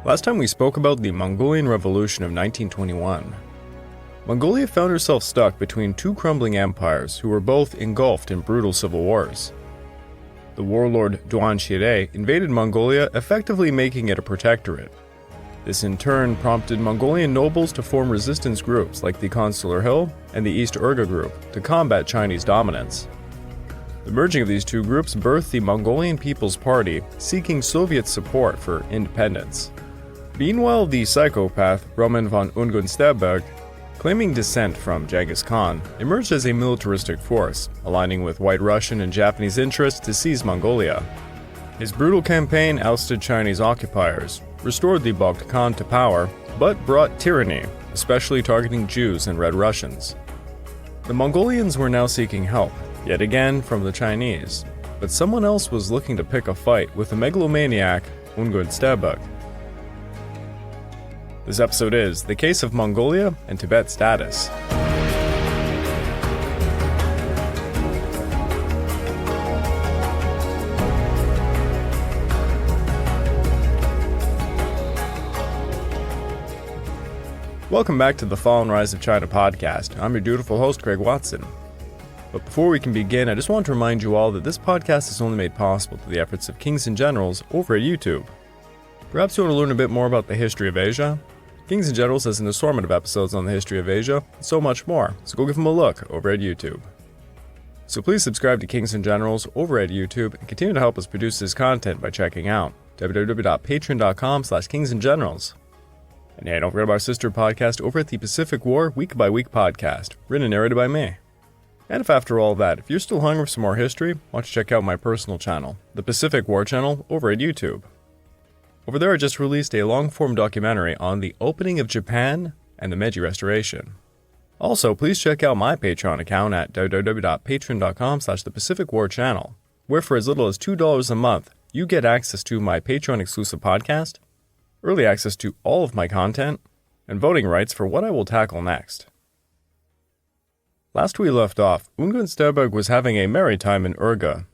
Last time we spoke about the Mongolian Revolution of 1921. Mongolia found herself stuck between two crumbling empires who were both engulfed in brutal civil wars. The warlord Duan Shire invaded Mongolia, effectively making it a protectorate. This in turn prompted Mongolian nobles to form resistance groups like the Consular Hill and the East Urga group to combat Chinese dominance. The merging of these two groups birthed the Mongolian People's Party, seeking Soviet support for independence. Meanwhile, the psychopath Roman von Unun Stabger, claiming descent from Genghis Khan, emerged as a militaristic force, aligning with White Russian and Japanese interests to seize Mongolia. His brutal campaign ousted Chinese occupiers, restored the Bogd Khan to power, but brought tyranny, especially targeting Jews and Red Russians. The Mongolians were now seeking help, yet again from the Chinese, but someone else was looking to pick a fight with the megalomaniac Unun Stabger. This episode is The Case of Mongolia and Tibet Status. Welcome back to the Fall and Rise of China podcast. I'm your dutiful host, Craig Watson. But before we can begin, I just want to remind you all that this podcast is only made possible through the efforts of Kings and Generals over at YouTube. Perhaps you want to learn a bit more about the history of Asia? Kings and Generals has an assortment of episodes on the history of Asia, and so much more, so go give them a look over at YouTube. So please subscribe to Kings and Generals over at YouTube and continue to help us produce this content by checking out www.patreon.com/kingsandgenerals. And hey, don't forget about our sister podcast over at the Pacific War Week by Week podcast, written and narrated by me. And if after all that, if you're still hungry for some more history, why don't you check out my personal channel, the Pacific War channel, over at YouTube. Over there I just released a long-form documentary on the opening of Japan and the Meiji Restoration. Also, please check out my Patreon account at www.patreon.com/thepacificwarchannel, where for as little as $2 a month, you get access to my Patreon exclusive podcast, early access to all of my content, and voting rights for what I will tackle next. Last we left off, Unun Sternberg was having a merry time in Urga.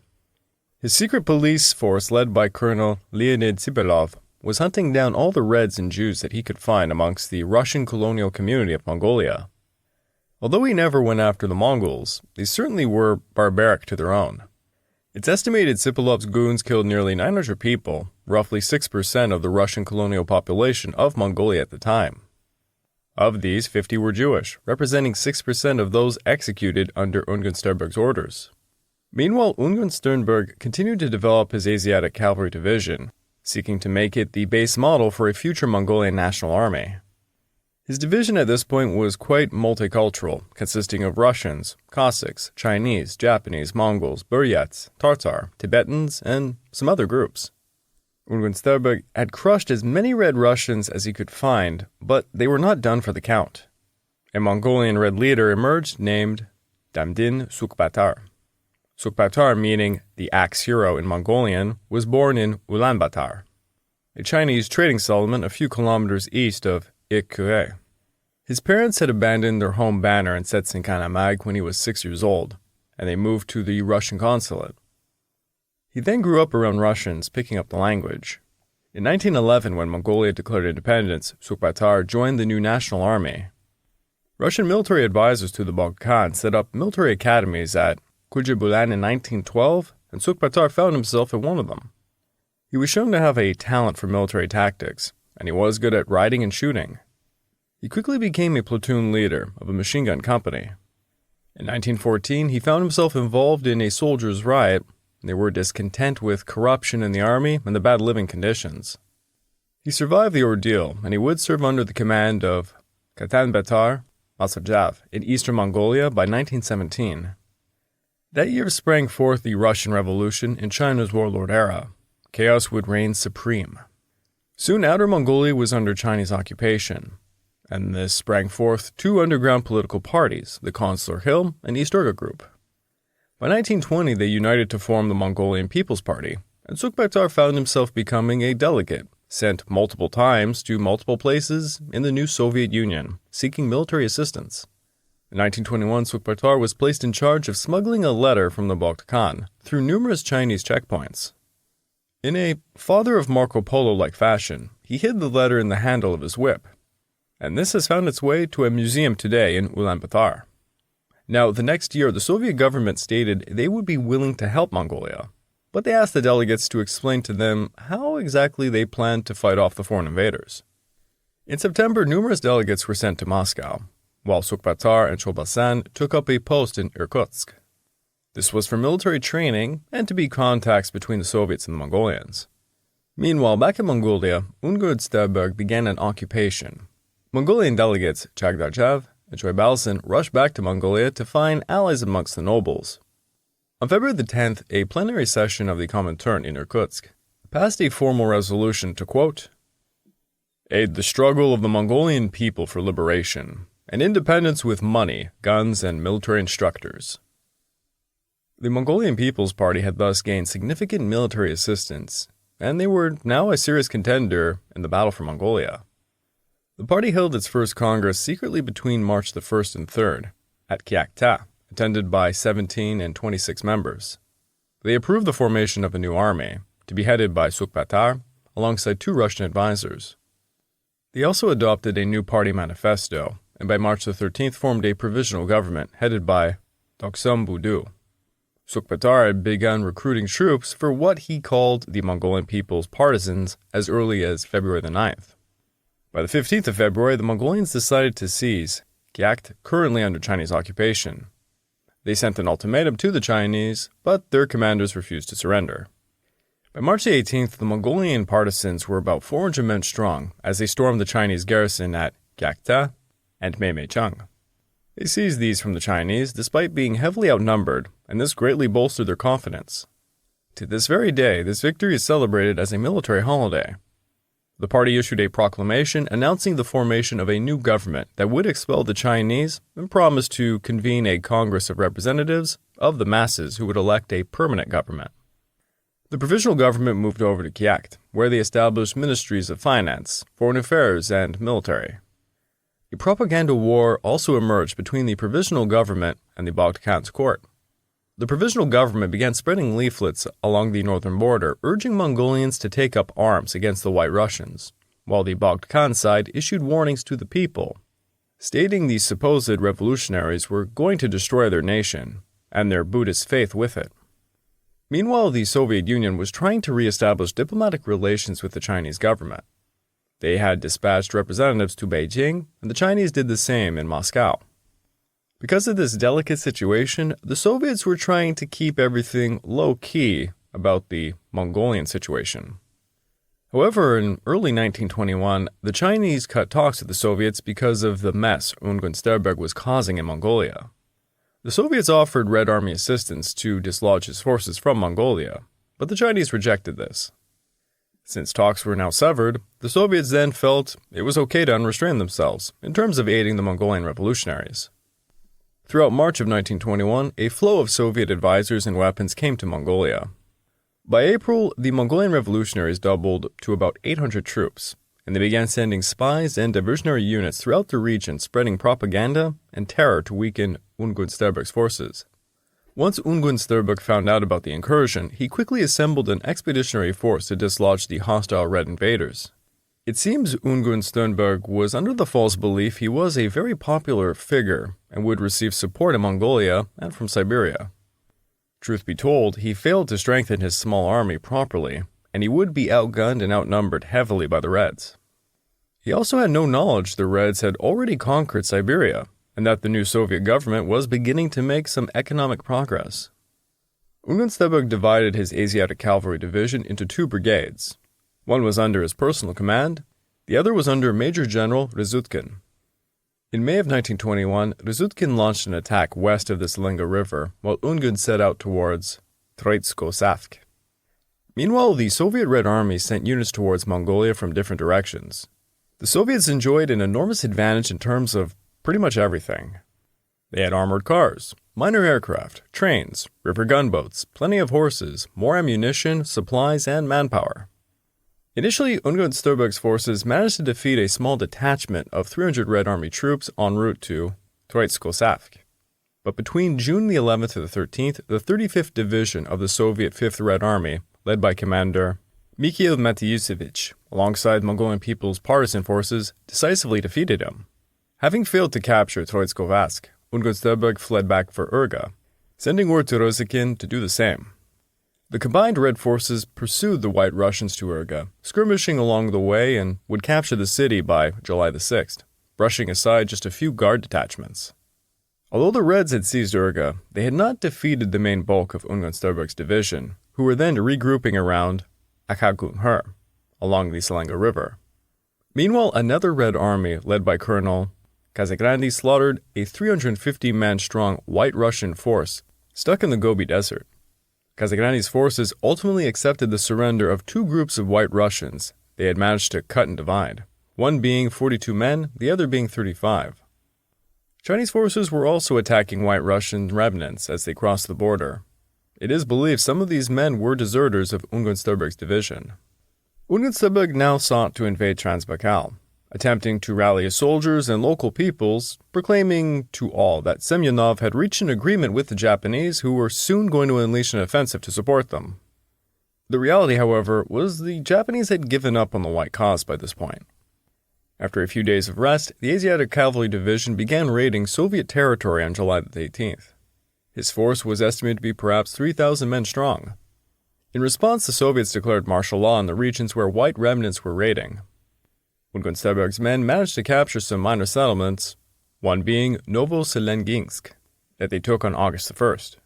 His secret police force, led by Colonel Leonid Sibelov, was hunting down all the Reds and Jews that he could find amongst the Russian colonial community of Mongolia. Although he never went after the Mongols, they certainly were barbaric to their own. It's estimated Sipilov's goons killed nearly 900 people, roughly 6% of the Russian colonial population of Mongolia at the time. Of these, 50 were Jewish, representing 6% of those executed under Unun Sternberg's orders. Meanwhile, Unan Sternberg continued to develop his Asiatic Cavalry Division, seeking to make it the base model for a future Mongolian national army. His division at this point was quite multicultural, consisting of Russians, Cossacks, Chinese, Japanese, Mongols, Buryats, Tatar, Tibetans, and some other groups. Unun Sternberg had crushed as many Red Russians as he could find, but they were not done for the count. A Mongolian Red leader emerged named Damdin Sukbatar. Sukbatar, meaning the axe hero in Mongolian, was born in Ulaanbaatar, a Chinese trading settlement a few kilometers east of Ikkure. His parents had abandoned their home banner in Setsinkanamag when he was 6 years old, and they moved to the Russian consulate. He then grew up around Russians, picking up the language. In 1911, when Mongolia declared independence, Sukbatar joined the new national army. Russian military advisors to the Bogd Khan set up military academies at Kujibulan in 1912, and Sukbatar found himself at one of them. He was shown to have a talent for military tactics, and he was good at riding and shooting. He quickly became a platoon leader of a machine gun company. In 1914, he found himself involved in a soldiers' riot, and they were discontent with corruption in the army and the bad living conditions. He survived the ordeal, and he would serve under the command of Katanbatar Masajav in eastern Mongolia by 1917. That year sprang forth the Russian Revolution in China's warlord era. Chaos would reign supreme. Soon Outer Mongolia was under Chinese occupation, and this sprang forth two underground political parties, the Consular Hill and East Urga group. By 1920, they united to form the Mongolian People's Party, and Sukbatar found himself becoming a delegate, sent multiple times to multiple places in the new Soviet Union, seeking military assistance. In 1921, Sukbatar was placed in charge of smuggling a letter from the Bogd Khan through numerous Chinese checkpoints. In a father of Marco Polo-like fashion, he he hid the letter in the handle of his whip, and this has found its way to a museum today in Ulaanbaatar. Now, the next year, the Soviet government stated they would be willing to help Mongolia, but they asked the delegates to explain to them how exactly they planned to fight off the foreign invaders. In September, numerous delegates were sent to Moscow, while Sukh-Batar and Chobasan took up a post in Irkutsk. This was for military training and to be contacts between the Soviets and the Mongolians. Meanwhile, back in Mongolia, Unun Sternberg began an occupation. Mongolian delegates Chagdarchev and Choibalsan rushed back to Mongolia to find allies amongst the nobles. On February the 10th, a plenary session of the Comintern in Irkutsk passed a formal resolution to, quote, aid the struggle of the Mongolian people for liberation and independence with money, guns, and military instructors. The Mongolian People's Party had thus gained significant military assistance, and they were now a serious contender in the battle for Mongolia. The party held its first congress secretly between March the 1st and 3rd at Kyakhta, attended by 17 and 26 members. They approved the formation of a new army, to be headed by Sukh-Batar, alongside 2 Russian advisors. They also adopted a new party manifesto, and by March the 13th formed a provisional government headed by Doksum Budu. Sukh-Batar had begun recruiting troops for what he called the Mongolian people's partisans as early as February the 9th. By the 15th of February, the Mongolians decided to seize Kyakhta, currently under Chinese occupation. They sent an ultimatum to the Chinese, but their commanders refused to surrender. By March the 18th, the Mongolian partisans were about 400 men strong as they stormed the Chinese garrison at Kyakhta and Meimeicheng. They seized these from the Chinese despite being heavily outnumbered, and this greatly bolstered their confidence. To this very day, this victory is celebrated as a military holiday. The party issued a proclamation announcing the formation of a new government that would expel the Chinese and promised to convene a Congress of Representatives of the masses who would elect a permanent government. The provisional government moved over to Kyakhta, where they established ministries of finance, foreign affairs, and military. A propaganda war also emerged between the provisional government and the Bogd Khan's court. The provisional government began spreading leaflets along the northern border, urging Mongolians to take up arms against the White Russians, while the Bogd Khan side issued warnings to the people, stating these supposed revolutionaries were going to destroy their nation, and their Buddhist faith with it. Meanwhile, the Soviet Union was trying to re-establish diplomatic relations with the Chinese government. They had dispatched representatives to Beijing, and the Chinese did the same in Moscow. Because of this delicate situation, the Soviets were trying to keep everything low-key about the Mongolian situation. However, in early 1921, the Chinese cut talks with the Soviets because of the mess Unan Sternberg was causing in Mongolia. The Soviets offered Red Army assistance to dislodge his forces from Mongolia, but the Chinese rejected this. Since talks were now severed, the Soviets then felt it was okay to unrestrain themselves in terms of aiding the Mongolian revolutionaries. Throughout March of 1921, a flow of Soviet advisors and weapons came to Mongolia. By April, the Mongolian revolutionaries doubled to about 800 troops, and they began sending spies and diversionary units throughout the region spreading propaganda and terror to weaken Unan Sternberg's forces. Once Unan Sternberg found out about the incursion, he quickly assembled an expeditionary force to dislodge the hostile Red invaders. It seems Unan Sternberg was under the false belief he was a very popular figure and would receive support in Mongolia and from Siberia. Truth be told, he failed to strengthen his small army properly, and he would be outgunned and outnumbered heavily by the Reds. He also had no knowledge the Reds had already conquered Siberia, and that the new Soviet government was beginning to make some economic progress. Unan Sternberg divided his Asiatic Cavalry Division into 2 brigades. One was under his personal command, the other was under Major General Ryzutkin. In May of 1921, Ryzutkin launched an attack west of the Selenga River, while Unan set out towards Troitsko-Savsk. Meanwhile, the Soviet Red Army sent units towards Mongolia from different directions. The Soviets enjoyed an enormous advantage in terms of pretty much everything. They had armored cars, minor aircraft, trains, river gunboats, plenty of horses, more ammunition, supplies, and manpower. Initially, Unan Sternberg's forces managed to defeat a small detachment of 300 Red Army troops en route to Troitsko-Savsk. But between June the 11th to the 13th, the 35th Division of the Soviet 5th Red Army, led by Commander Mikhail Matiyusevich, alongside Mongolian People's Partisan Forces, decisively defeated him. Having failed to capture Troitskovask, Unun Sternberg fled back for Urga, sending word to Rosykin to do the same. The combined Red forces pursued the White Russians to Urga, skirmishing along the way, and would capture the city by July the 6th, brushing aside just a few guard detachments. Although the Reds had seized Urga, they had not defeated the main bulk of Unun Sternberg's division, who were then regrouping around Akhagunher, along the Selenga River. Meanwhile, another Red army, led by Colonel Kazagrandi, slaughtered a 350-man-strong White Russian force stuck in the Gobi Desert. Kazagrandi's forces ultimately accepted the surrender of two groups of White Russians they had managed to cut and divide, one being 42 men, the other being 35. Chinese forces were also attacking White Russian remnants as they crossed the border. It is believed some of these men were deserters of Unun Sternberg's division. Unun Sternberg now sought to invade Transbaikal, attempting to rally his soldiers and local peoples, proclaiming to all that Semyonov had reached an agreement with the Japanese, who were soon going to unleash an offensive to support them. The reality, however, was the Japanese had given up on the White cause by this point. After a few days of rest, the Asiatic Cavalry Division began raiding Soviet territory on July 18th. His force was estimated to be perhaps 3,000 men strong. In response, the Soviets declared martial law in the regions where White remnants were raiding. Unun Sternberg's men managed to capture some minor settlements, one being Novoselenginsk, that they took on August 1st.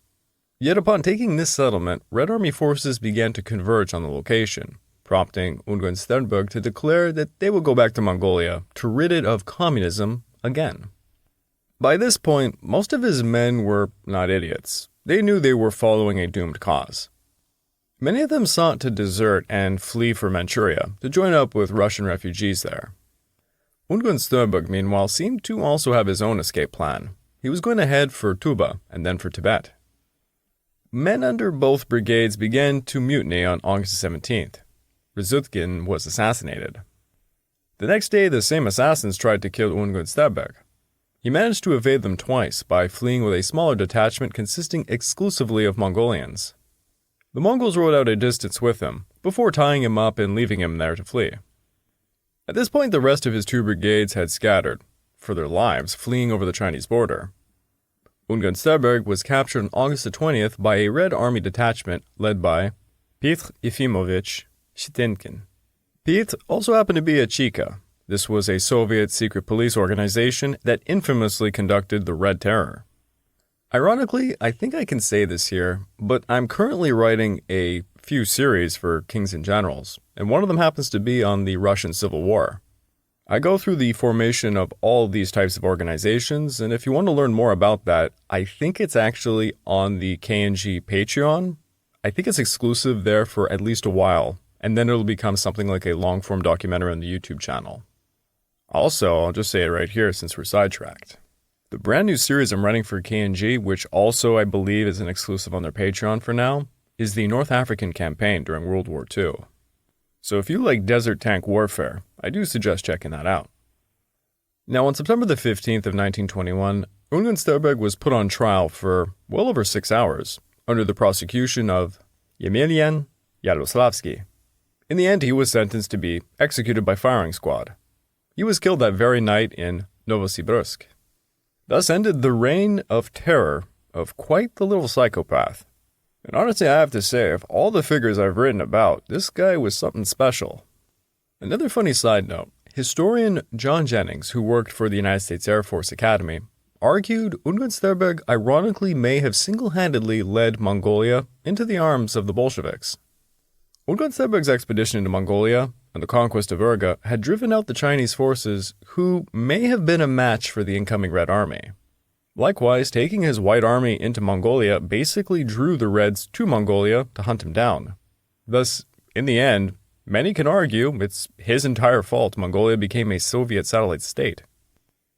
Yet upon taking this settlement, Red Army forces began to converge on the location, prompting Unun Sternberg to declare that they would go back to Mongolia to rid it of communism again. By this point, most of his men were not idiots. They knew they were following a doomed cause. Many of them sought to desert and flee for Manchuria to join up with Russian refugees there. Unun Sternberg, meanwhile, seemed to also have his own escape plan. He was going to head for Tuba and then for Tibet. Men under both brigades began to mutiny on August 17th. Ryzutkin was assassinated. The next day, the same assassins tried to kill Unun Sternberg. He managed to evade them twice by fleeing with a smaller detachment consisting exclusively of Mongolians. The Mongols rode out a distance with him, before tying him up and leaving him there to flee. At this point, the rest of his two brigades had scattered, for their lives, fleeing over the Chinese border. Unun Sternberg was captured on August 20th by a Red Army detachment led by Pyotr Yefimovich Shitenkin. Pyotr also happened to be a Cheka. This was a Soviet secret police organization that infamously conducted the Red Terror. Ironically, I think I can say this here, but I'm currently writing a few series for Kings and Generals, and one of them happens to be on the Russian Civil War. I go through the formation of all these types of organizations, and if you want to learn more about that, I think it's actually on the KNG Patreon. I think it's exclusive there for at least a while, and then it'll become something like a long-form documentary on the YouTube channel. Also, I'll just say it right here since we're sidetracked. The brand new series I'm running for KNG, which also I believe is an exclusive on their Patreon for now, is the North African campaign during World War II. So if you like desert tank warfare, I do suggest checking that out. Now on September the 15th of 1921, Unun Sternberg was put on trial for well over 6 hours under the prosecution of Yemelian Yaroslavsky. In the end, he was sentenced to be executed by firing squad. He was killed that very night in Novosibirsk. Thus ended the reign of terror of quite the little psychopath. And honestly, I have to say, of all the figures I've written about, this guy was something special. Another funny side note, historian John Jennings, who worked for the United States Air Force Academy, argued Unun Sternberg ironically may have single-handedly led Mongolia into the arms of the Bolsheviks. Unun Sternberg's expedition into Mongolia and the conquest of Urga had driven out the Chinese forces who may have been a match for the incoming Red Army. Likewise, taking his White Army into Mongolia basically drew the Reds to Mongolia to hunt him down. Thus, in the end, many can argue it's his entire fault Mongolia became a Soviet satellite state.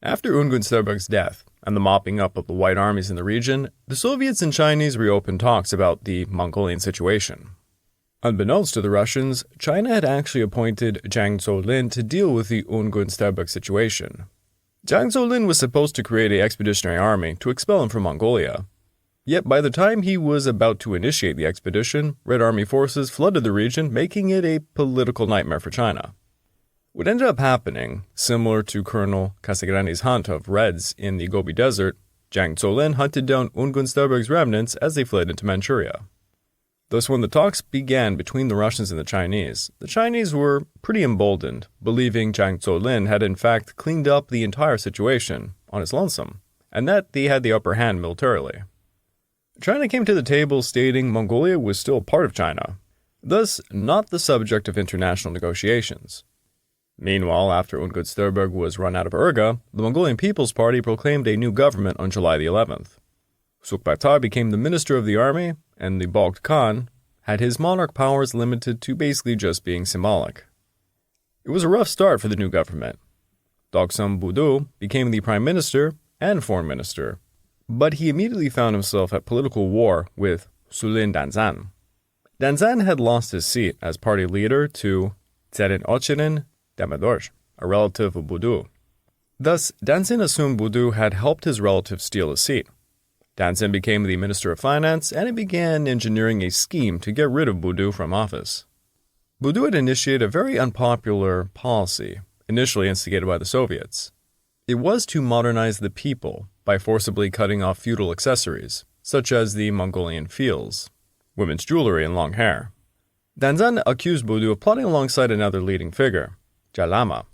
After Unun Sternberg's death and the mopping up of the White armies in the region, the Soviets and Chinese reopened talks about the Mongolian situation. Unbeknownst to the Russians, China had actually appointed Zhang Zuolin to deal with the Unun Sternberg situation. Zhang Zuolin was supposed to create an expeditionary army to expel him from Mongolia. Yet by the time he was about to initiate the expedition, Red Army forces flooded the region, making it a political nightmare for China. What ended up happening, similar to Colonel Casagrani's hunt of Reds in the Gobi Desert, Jiang Zuolin hunted down Unun Sternberg's remnants as they fled into Manchuria. Thus, when the talks began between the Russians and the Chinese were pretty emboldened, believing Jiang Zuolin had in fact cleaned up the entire situation on his lonesome, and that they had the upper hand militarily. China came to the table stating Mongolia was still part of China, thus not the subject of international negotiations. Meanwhile, after Unun Sternberg was run out of Urga, the Mongolian People's Party proclaimed a new government on July the 11th. Sukbaytar became the minister of the army, and the Balkh Khan had his monarch powers limited to basically just being symbolic. It was a rough start for the new government. Dogsum Budu became the prime minister and foreign minister, but he immediately found himself at political war with Sulin Danzan. Danzan had lost his seat as party leader to Tserin Ochirin Damedorj, a relative of Budu. Thus, Danzan assumed Budu had helped his relative steal a seat. Danzan became the Minister of Finance, and he began engineering a scheme to get rid of Budu from office. Budu had initiated a very unpopular policy, initially instigated by the Soviets. It was to modernize the people by forcibly cutting off feudal accessories, such as the Mongolian fields, women's jewelry, and long hair. Danzan accused Budu of plotting alongside another leading figure, Dalai Lama,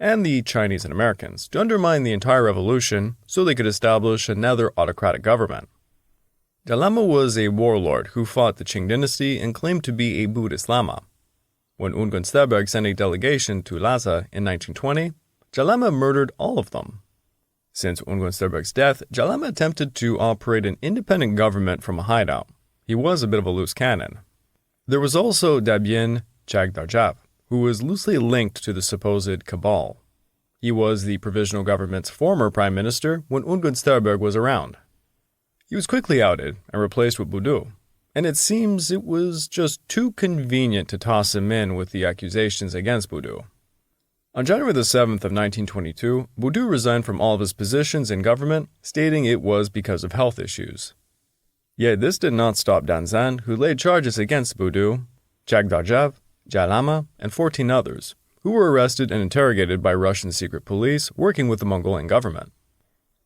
and the Chinese and Americans to undermine the entire revolution so they could establish another autocratic government. Dalai Lama was a warlord who fought the Qing Dynasty and claimed to be a Buddhist Lama. When Unun Sternberg sent a delegation to Lhasa in 1920, Dalai Lama murdered all of them. Since Unun Sternberg's death, Dalai Lama attempted to operate an independent government from a hideout. He was a bit of a loose cannon. There was also Dabyin Chagdarjab, who was loosely linked to the supposed cabal. He was the provisional government's former prime minister when Unun Sternberg was around. He was quickly outed and replaced with Budu, and it seems it was just too convenient to toss him in with the accusations against Budu. On January the 7th of 1922, Budu resigned from all of his positions in government, stating it was because of health issues. Yet this did not stop Danzan, who laid charges against Budu, Chagdarjab, Dalai Lama, and 14 others, who were arrested and interrogated by Russian secret police working with the Mongolian government.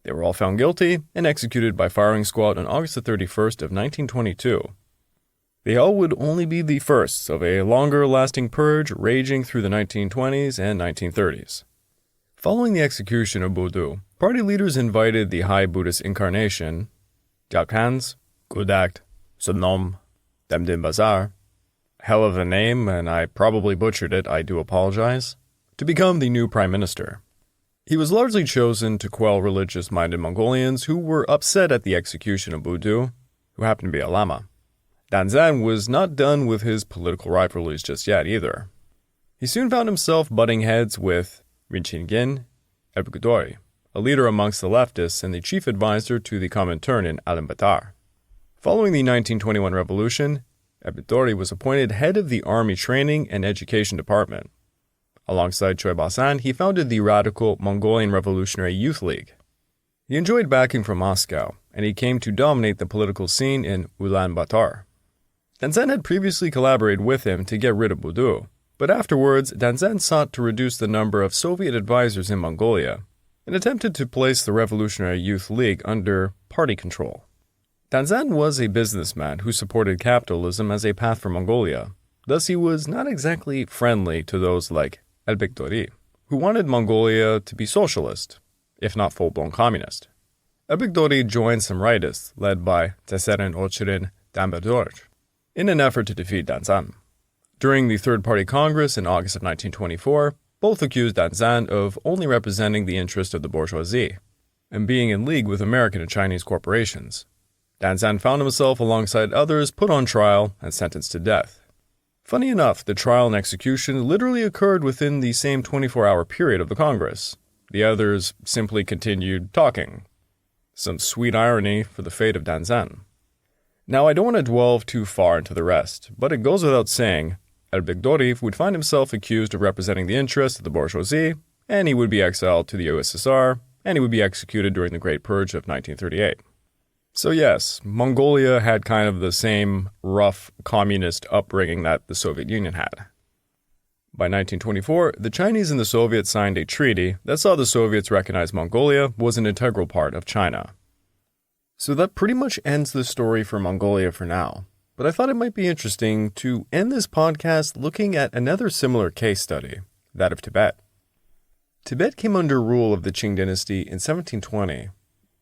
They were all found guilty and executed by firing squad on August 31st of 1922. They all would only be the firsts of a longer-lasting purge raging through the 1920s and 1930s. Following the execution of Budu, party leaders invited the high Buddhist incarnation, Jalkhans, Gudak, Sodnom, Damdin Bazar, hell of a name, and I probably butchered it, I do apologize, to become the new prime minister. He was largely chosen to quell religious-minded Mongolians who were upset at the execution of Budu, who happened to be a Lama. Danzan was not done with his political rivalries just yet either. He soon found himself butting heads with Rinchingin Elbegdori, a leader amongst the leftists and the chief advisor to the Comintern in Ulaanbaatar. Following the 1921 revolution, Elbegdori was appointed head of the Army Training and Education Department. Alongside Choi Basan, he founded the radical Mongolian Revolutionary Youth League. He enjoyed backing from Moscow, and he came to dominate the political scene in Ulaanbaatar. Danzan had previously collaborated with him to get rid of Budu, but afterwards Danzan sought to reduce the number of Soviet advisors in Mongolia and attempted to place the Revolutionary Youth League under party control. Danzan was a businessman who supported capitalism as a path for Mongolia, thus he was not exactly friendly to those like Elbegdori, who wanted Mongolia to be socialist, if not full-blown communist. Elbegdori joined some rightists led by Tserin Ochirin Damedorj in an effort to defeat Danzan. During the Third Party Congress in August of 1924, both accused Danzan of only representing the interest of the bourgeoisie and being in league with American and Chinese corporations. Danzan found himself alongside others put on trial and sentenced to death. Funny enough, the trial and execution literally occurred within the same 24-hour period of the Congress. The others simply continued talking. Some sweet irony for the fate of Danzan. Now, I don't want to delve too far into the rest, but it goes without saying, Elbegdori would find himself accused of representing the interests of the bourgeoisie, and he would be exiled to the USSR, and he would be executed during the Great Purge of 1938. So yes, Mongolia had kind of the same rough communist upbringing that the Soviet Union had. By 1924, the Chinese and the Soviets signed a treaty that saw the Soviets recognize Mongolia was an integral part of China. So that pretty much ends the story for Mongolia for now. But I thought it might be interesting to end this podcast looking at another similar case study, that of Tibet. Tibet came under rule of the Qing Dynasty in 1720.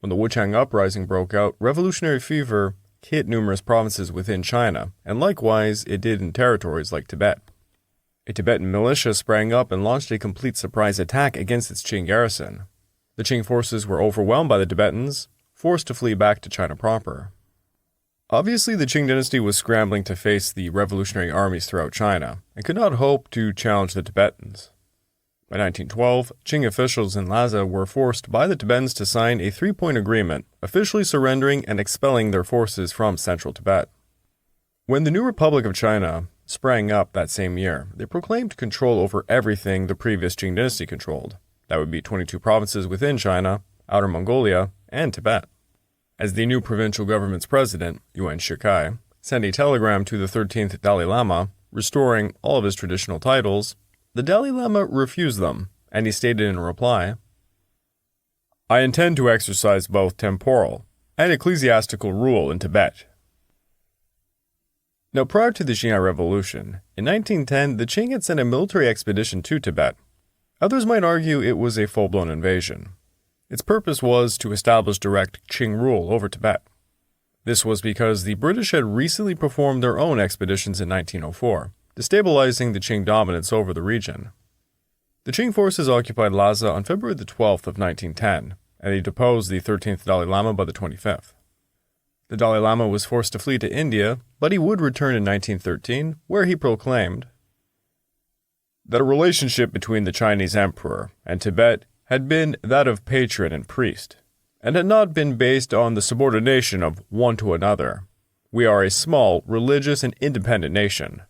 When the Wuchang uprising broke out, revolutionary fever hit numerous provinces within China, and likewise it did in territories like Tibet. A Tibetan militia sprang up and launched a complete surprise attack against its Qing garrison. The Qing forces were overwhelmed by the Tibetans, forced to flee back to China proper. Obviously, the Qing dynasty was scrambling to face the revolutionary armies throughout China, and could not hope to challenge the Tibetans. By 1912, Qing officials in Lhasa were forced by the Tibetans to sign a three-point agreement, officially surrendering and expelling their forces from central Tibet. When the new Republic of China sprang up that same year, they proclaimed control over everything the previous Qing dynasty controlled. That would be 22 provinces within China, Outer Mongolia, and Tibet. As the new provincial government's president, Yuan Shikai, sent a telegram to the 13th Dalai Lama, restoring all of his traditional titles, the Dalai Lama refused them, and he stated in reply, "I intend to exercise both temporal and ecclesiastical rule in Tibet." Now, prior to the Xinhai Revolution, in 1910, the Qing had sent a military expedition to Tibet. Others might argue it was a full-blown invasion. Its purpose was to establish direct Qing rule over Tibet. This was because the British had recently performed their own expeditions in 1904, destabilizing the Qing dominance over the region. The Qing forces occupied Lhasa on February the 12th of 1910, and they deposed the 13th Dalai Lama by the 25th. The Dalai Lama was forced to flee to India, but he would return in 1913, where he proclaimed that a relationship between the Chinese emperor and Tibet had been that of patron and priest, and had not been based on the subordination of one to another. We are a small, religious, and independent nation.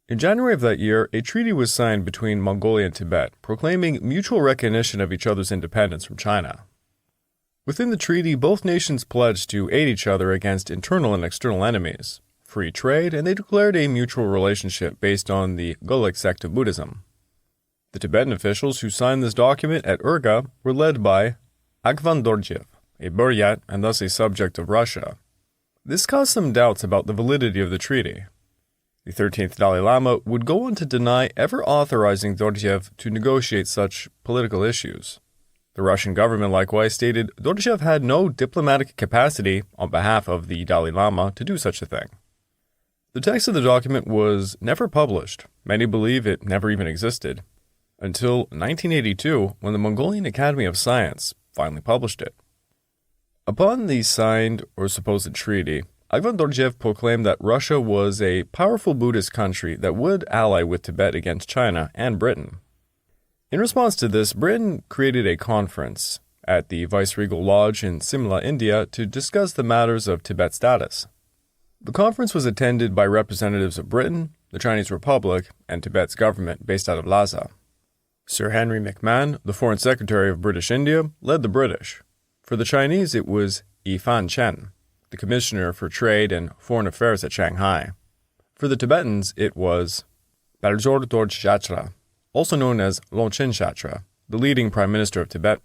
In January of that year, a treaty was signed between Mongolia and Tibet, proclaiming mutual recognition of each other's independence from China. Within the treaty, both nations pledged to aid each other against internal and external enemies, free trade, and they declared a mutual relationship based on the Golok sect of Buddhism. The Tibetan officials who signed this document at Urga were led by Agvan Dorjiev, a Buryat and thus a subject of Russia. This caused some doubts about the validity of the treaty. The 13th Dalai Lama would go on to deny ever authorizing Dorjiev to negotiate such political issues. The Russian government likewise stated Dorjiev had no diplomatic capacity on behalf of the Dalai Lama to do such a thing. The text of the document was never published. Many believe it never even existed, until 1982, when the Mongolian Academy of Science finally published it. Upon the signed or supposed treaty, Ivan Dorjiev proclaimed that Russia was a powerful Buddhist country that would ally with Tibet against China and Britain. In response to this, Britain created a conference at the Viceregal Lodge in Simla, India, to discuss the matters of Tibet's status. The conference was attended by representatives of Britain, the Chinese Republic, and Tibet's government based out of Lhasa. Sir Henry McMahon, the Foreign Secretary of British India, led the British. For the Chinese, it was Yi Fan Chen, the Commissioner for Trade and Foreign Affairs at Shanghai. For the Tibetans, it was Baljor Dorje Shatra, also known as Longchen Shatra, the leading Prime Minister of Tibet.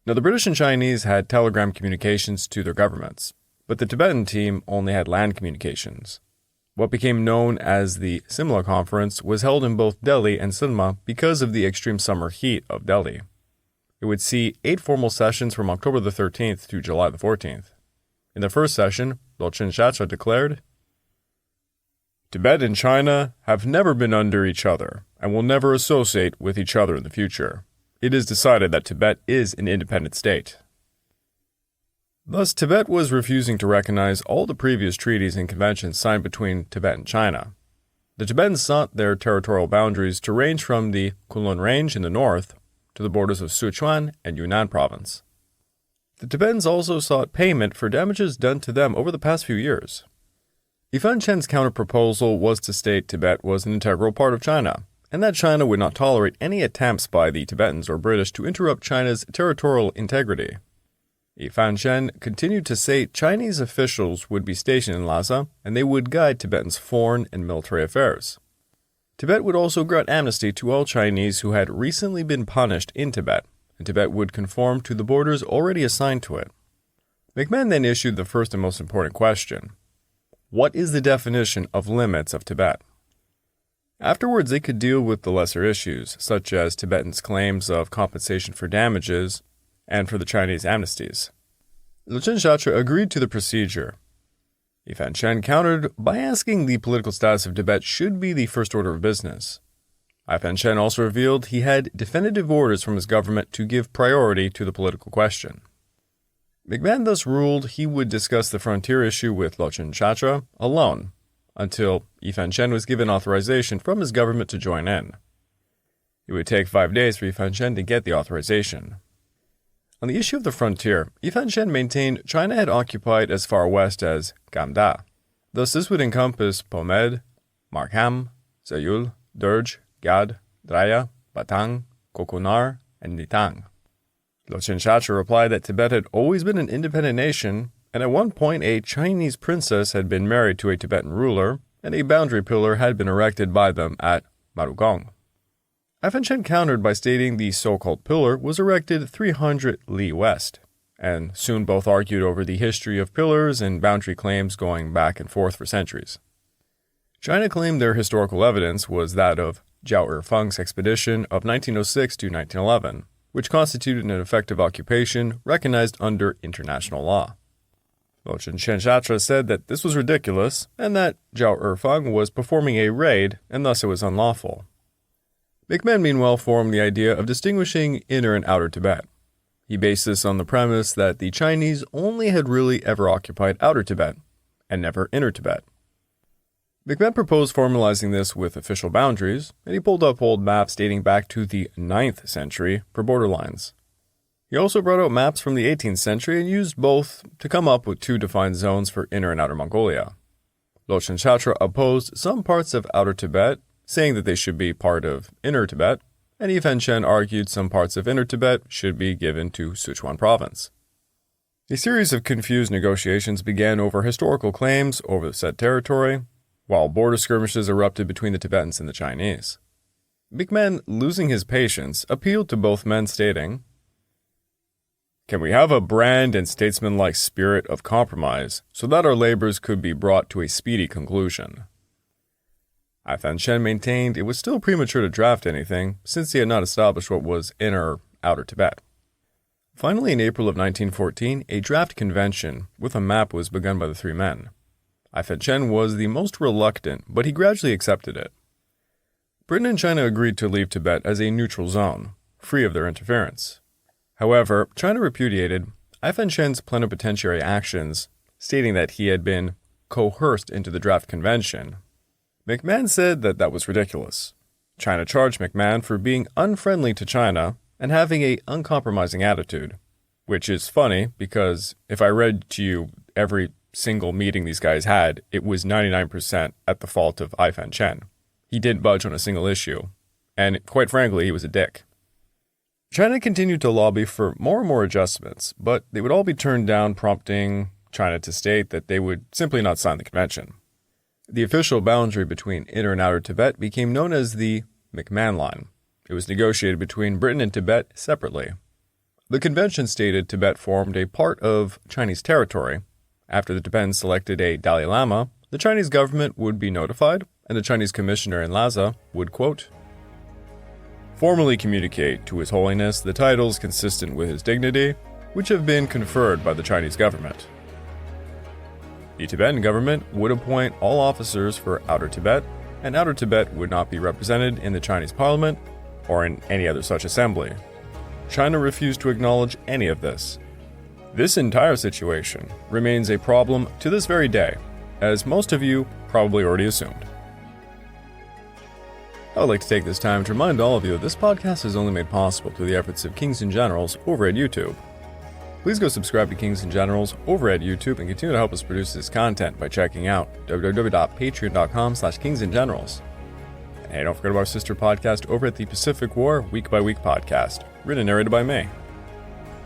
Now, the British and Chinese had telegram communications to their governments, but the Tibetan team only had land communications. What became known as the Simla Conference was held in both Delhi and Simla because of the extreme summer heat of Delhi. It would see 8 formal sessions from October the 13th to July the 14th. In the first session, Longchen Shatra declared, "Tibet and China have never been under each other and will never associate with each other in the future. It is decided that Tibet is an independent state." Thus, Tibet was refusing to recognize all the previous treaties and conventions signed between Tibet and China. The Tibetans sought their territorial boundaries to range from the Kunlun Range in the north to the borders of Sichuan and Yunnan province. The Tibetans also sought payment for damages done to them over the past few years. Yifan Chen's counterproposal was to state Tibet was an integral part of China, and that China would not tolerate any attempts by the Tibetans or British to interrupt China's territorial integrity. Yi Fan-shen continued to say Chinese officials would be stationed in Lhasa and they would guide Tibetans' foreign and military affairs. Tibet would also grant amnesty to all Chinese who had recently been punished in Tibet, and Tibet would conform to the borders already assigned to it. McMahon then issued the first and most important question: what is the definition of limits of Tibet? Afterwards, they could deal with the lesser issues, such as Tibetans' claims of compensation for damages and for the Chinese amnesties. Lotchen Shatra agreed to the procedure. Yi Fan-shen countered by asking the political status of Tibet should be the first order of business. Yi Fan-shen also revealed he had definitive orders from his government to give priority to the political question. McMahon thus ruled he would discuss the frontier issue with Lotchen Shatra alone, until Yi Fan-shen was given authorization from his government to join in. It would take 5 days for Yi Fan-shen to get the authorization. On the issue of the frontier, Yi Fan-shen maintained China had occupied as far west as Gamda. Thus this would encompass Pomed, Markham, Zayul, Durj, Gad, Draya, Batang, Kokonar, and Nitang. Lotchen Shatra replied that Tibet had always been an independent nation, and at one point a Chinese princess had been married to a Tibetan ruler, and a boundary pillar had been erected by them at Marugong. Yi Fan-shen countered by stating the so-called pillar was erected 300 li west, and soon both argued over the history of pillars and boundary claims going back and forth for centuries. China claimed their historical evidence was that of Zhao Erfeng's expedition of 1906 to 1911, which constituted an effective occupation recognized under international law. Lotchen Shatra said that this was ridiculous and that Zhao Erfeng was performing a raid and thus it was unlawful. McMahon meanwhile formed the idea of distinguishing Inner and Outer Tibet. He based this on the premise that the Chinese only had really ever occupied Outer Tibet and never Inner Tibet. McMahon proposed formalizing this with official boundaries, and he pulled up old maps dating back to the 9th century for borderlines. He also brought out maps from the 18th century and used both to come up with 2 defined zones for Inner and Outer Mongolia. Lotchen Shatra opposed some parts of Outer Tibet, saying that they should be part of Inner Tibet, and Yi Fan-shen argued some parts of Inner Tibet should be given to Sichuan province. A series of confused negotiations began over historical claims over the said territory, while border skirmishes erupted between the Tibetans and the Chinese. McMahon, losing his patience, appealed to both men, stating, "Can we have a brand and statesmanlike spirit of compromise so that our labors could be brought to a speedy conclusion?" Yi Fan-shen maintained it was still premature to draft anything, since he had not established what was Inner or Outer Tibet. Finally, in April of 1914, a draft convention with a map was begun by the 3 men. Yi Fan-shen was the most reluctant, but he gradually accepted it. Britain and China agreed to leave Tibet as a neutral zone, free of their interference. However, China repudiated Yi Fan-shen's plenipotentiary actions, stating that he had been coerced into the draft convention. McMahon said that that was ridiculous. China charged McMahon for being unfriendly to China and having an uncompromising attitude, which is funny because if I read to you every single meeting these guys had, it was 99% at the fault of Yi Fan-shen. He didn't budge on a single issue, and quite frankly, he was a dick. China continued to lobby for more and more adjustments, but they would all be turned down, prompting China to state that they would simply not sign the convention. The official boundary between Inner and Outer Tibet became known as the McMahon Line. It was negotiated between Britain and Tibet separately. The convention stated Tibet formed a part of Chinese territory. After the Tibetans selected a Dalai Lama, the Chinese government would be notified, and the Chinese commissioner in Lhasa would, quote, "formally communicate to His Holiness the titles consistent with his dignity, which have been conferred by the Chinese government." The Tibetan government would appoint all officers for Outer Tibet, and Outer Tibet would not be represented in the Chinese parliament or in any other such assembly. China refused to acknowledge any of this. This entire situation remains a problem to this very day, as most of you probably already assumed. I would like to take this time to remind all of you that this podcast is only made possible through the efforts of Kings and Generals over at YouTube. Please go subscribe to Kings and Generals over at YouTube and continue to help us produce this content by checking out www.patreon.com/kingsandgenerals. And hey, don't forget about our sister podcast over at the Pacific War Week by Week podcast, written and narrated by me.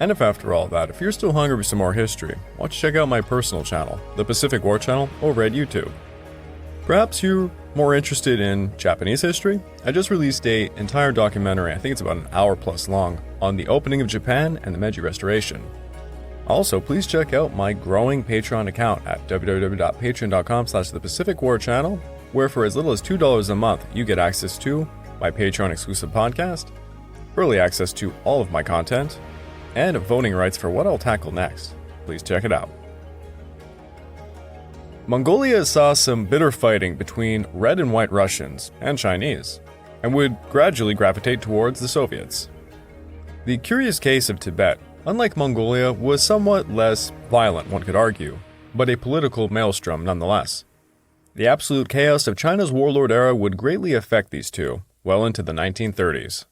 And if after all that, if you're still hungry for some more history, why don't you check out my personal channel, the Pacific War Channel, over at YouTube. Perhaps you're more interested in Japanese history? I just released an entire documentary, I think it's about an hour plus long, on the opening of Japan and the Meiji Restoration. Also, please check out my growing Patreon account at www.patreon.com/thepacificwarchannel, where for as little as $2 a month, you get access to my Patreon exclusive podcast, early access to all of my content, and voting rights for what I'll tackle next. Please check it out. Mongolia saw some bitter fighting between Red and White Russians and Chinese, and would gradually gravitate towards the Soviets. The curious case of Tibet, unlike Mongolia, was somewhat less violent, one could argue, but a political maelstrom nonetheless. The absolute chaos of China's warlord era would greatly affect these two, well into the 1930s.